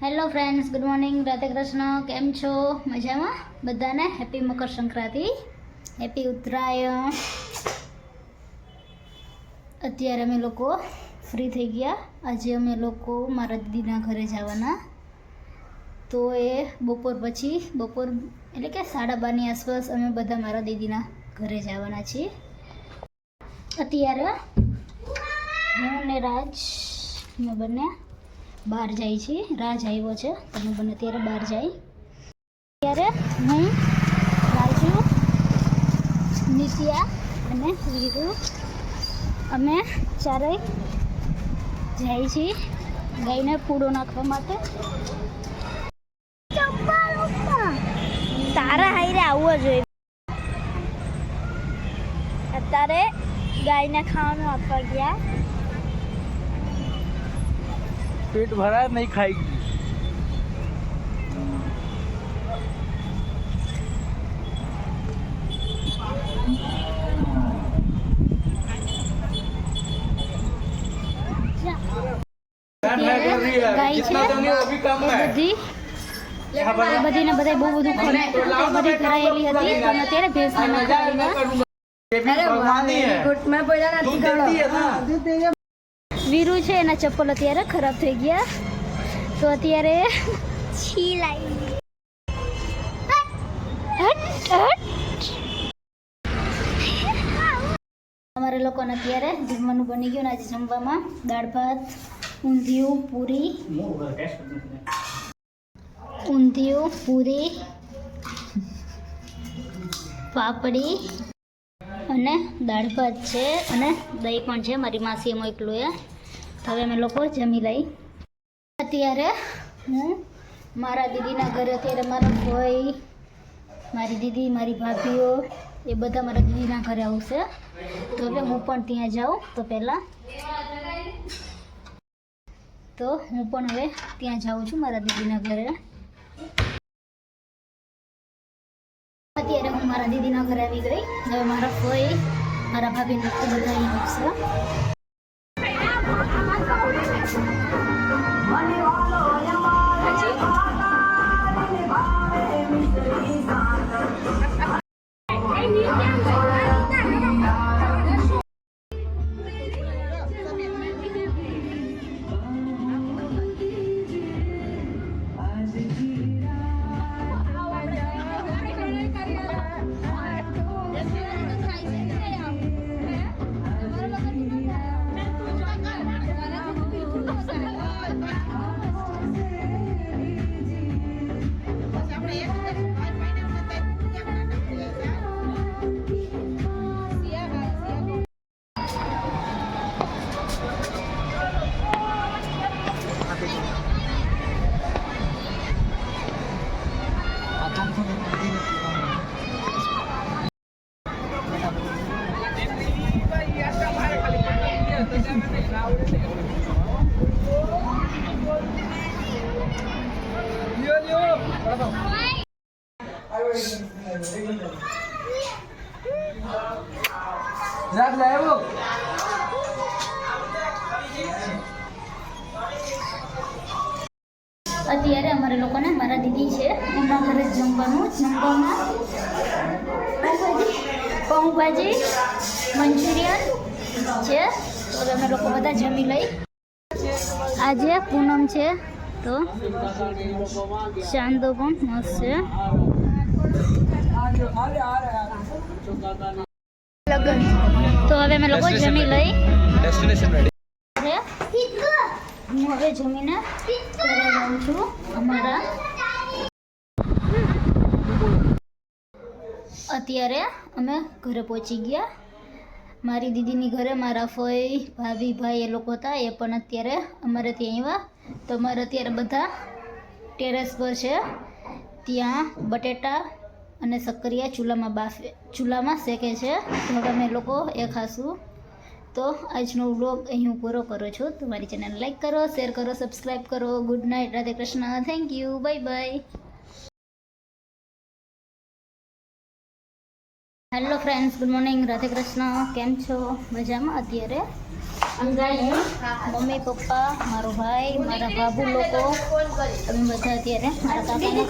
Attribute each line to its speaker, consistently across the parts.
Speaker 1: Hello friends, good morning, Radhe Krishna. કેમ છો? મજામાં બધાને? Happy Makar Sankranti, happy Uttarayan. અત્યારે અમે લોકો ફ્રી થઈ ગયા. આજે અમે લોકો મારા દીદીના ઘરે જવાના, તો એ બપોર પછી, બપોર એટલે કે 12:30 આસપાસ અમે બધા મારા દીદીના ઘરે જવાના છીએ. અત્યારે હું ને રાજ અમે બંને બહાર જાય છે. રાજ આવ્યો છે, તમે બંને અત્યારે બહાર જાય. ત્યારે હું, રાજુ, નિત્યા અને વીરુ અમે ચારેય જાય છીએ ગાયને પૂડો નાખવા માટે. તારા હાઈરે આવવો જોઈએ. અત્યારે ગાયને ખાવાનું આપવા ગયા.
Speaker 2: पेट भरा नहीं खाएगी।
Speaker 1: બધીને બધા બહુ બધું બધી કરાયેલી હતી, પણ અત્યારે ભેંસના વીરુ છે એના ચપ્પલ અત્યારે ખરાબ થઈ ગયા, તો અત્યારે અમારે લોકોને અત્યારે જમવાનું બની ગયું. આજે જમવામાં દાળ ભાત, ઊંધિયું પૂરી, પાપડી અને દાળ ભાત છે, અને દહીં પણ છે. મારી માસીએ મોકલું એ. તો હવે અમે લોકો જમી લઈ. અત્યારે હું મારા દીદીના ઘરે, અત્યારે મારા ભાઈ, મારી દીદી, મારી ભાભીઓ એ બધા મારા દીદીના ઘરે આવશે, તો હવે હું પણ ત્યાં જાઉં. તો પહેલાં તો હું પણ હવે ત્યાં જાઉં છું મારા દીદીના ઘરે. અત્યારે હું મારા દીદીના ઘરે આવી ગઈ. હવે મારા ભાઈ, મારા ભાભી બધા અહીંયા આવશે. અત્યારે અમારે લોકોને મારા દીદી છે એમના ઘરે જમવામાં પાઉંભાજી, મંચુરિયન છે. તો અમે લોકો બધા જમી લઈ. આજે પૂનમ છે, તો ચાંદો પણ મસ્ત છે. તો હવે અમે લોકો જમી લઈ. હું હવે જમીને ઘરે જાઉં છું અમારા. અત્યારે અમે ઘરે પહોંચી ગયા. મારી દીદીની ઘરે મારા ફઈ, ભાભી, ભાઈ એ લોકો હતા, એ પણ અત્યારે અમારે ત્યાં આવ્યા. તો અમારે અત્યારે બધા ટેરેસ પર છે. ત્યાં બટેટા અને શક્કરિયા ચૂલામાં શેકે છે. તો હવે અમે લોકો એ ખાશું. તો આજનો વ્લોગ અહીં હું પૂરો કરું છું. તો મારી ચેનલ લાઈક કરો, શેર કરો, સબસ્ક્રાઈબ કરો. Good night, Radhe Krishna, thank you, bye bye. Hello friends, good morning, Radhe Krishna. કેમ છો? મજામાં? અત્યારે મમ્મી પપ્પા મારો ભાઈ મારા બાબુ લોકો અમે બધા અત્યારે મારા કાકાના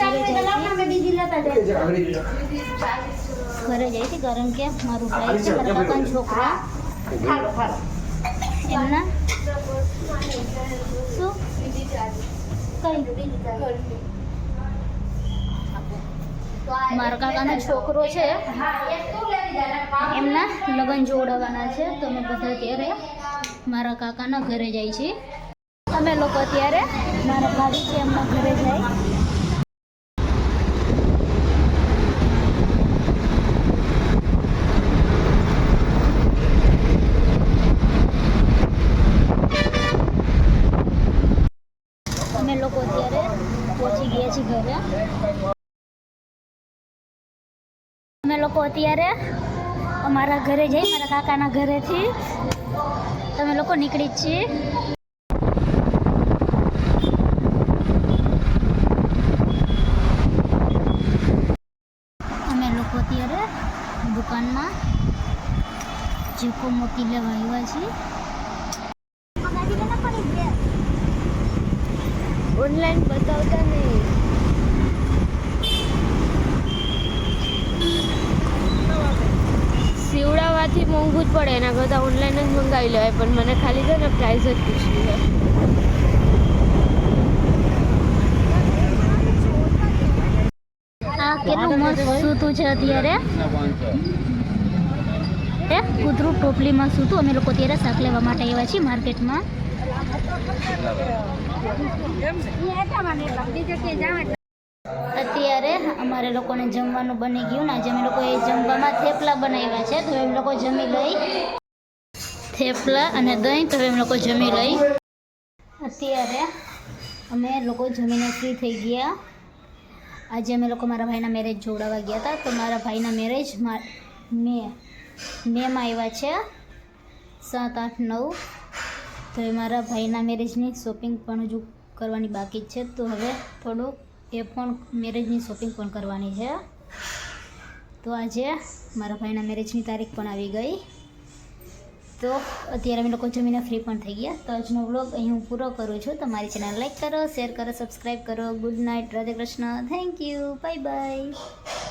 Speaker 1: ઘરે જાય છે કારણ કે મારું ભાઈ છે મારા કાકાનો છોકરો એમના શું મારા કાકાનો છોકરો છે એમના લગ્ન જોડાવાના છે તો અમે બધા અત્યારે મારા કાકાના ઘરે જાય છીએ અમે લોકો અત્યારે મારા ભાભી છે એમના ઘરે જાય અમે લોકો અત્યારે પહોંચી ગયા છીએ ઘરે અમે લોકો અત્યારે અમારા ઘરે જઈ મારા કાકાના ઘરેથી તમે લોકો નીકળી જ છીએ અમે લોકો અત્યારે દુકાનમાં ચીકો મોતી લેવા આવ્યા છીએ
Speaker 3: ઓનલાઈન બતાવતા નહીં સીવડાવવાથી મોંઘું જ પડે એના કરતાં ઓનલાઈન જ મંગાવી લેવાય પણ મને ખાલી છે ને પ્રાઇસ જ પૂછવી છે
Speaker 1: આ કેટલું મસ્ત સૂતું છે અત્યારે કૂતરું ટોપલીમાં સૂતું અમે લોકો અત્યારે શાક લેવા માટે આવ્યા છીએ માર્કેટમાં અત્યારે અમારે લોકોને જમવાનું બની ગયું ને આજે અમે લોકોએ જમવામાં થેપલા બનાવ્યા છે તો એમ લોકો જમી લઈ થેપલા અને દહીં તો એમ લોકો જમી લઈ અત્યારે અમે લોકો જમીને ફ્રી થઈ ગયા આજે અમે લોકો મારા ભાઈના મેરેજ જોડાવા ગયા હતા તો મારા ભાઈના મેરેજ મેમાં આવ્યા છે 7, 8, 9 તો એ મારા ભાઈના મેરેજની શોપિંગ પણ હજુ કરવાની બાકી જ છે તો હવે થોડુંક એ પણ મેરેજની શોપિંગ પણ કરવાની છે તો આજે મારા ભાઈના મેરેજની તારીખ પણ આવી ગઈ તો અત્યારે અમે લોકો જમીને ફ્રી પણ થઈ ગયા તો આજનો વ્લોગ અહીં હું પૂરો કરું છું તો મારી ચેનલ લાઈક કરો શેર કરો સબસ્ક્રાઈબ કરો good night Radhe Krishna thank you bye bye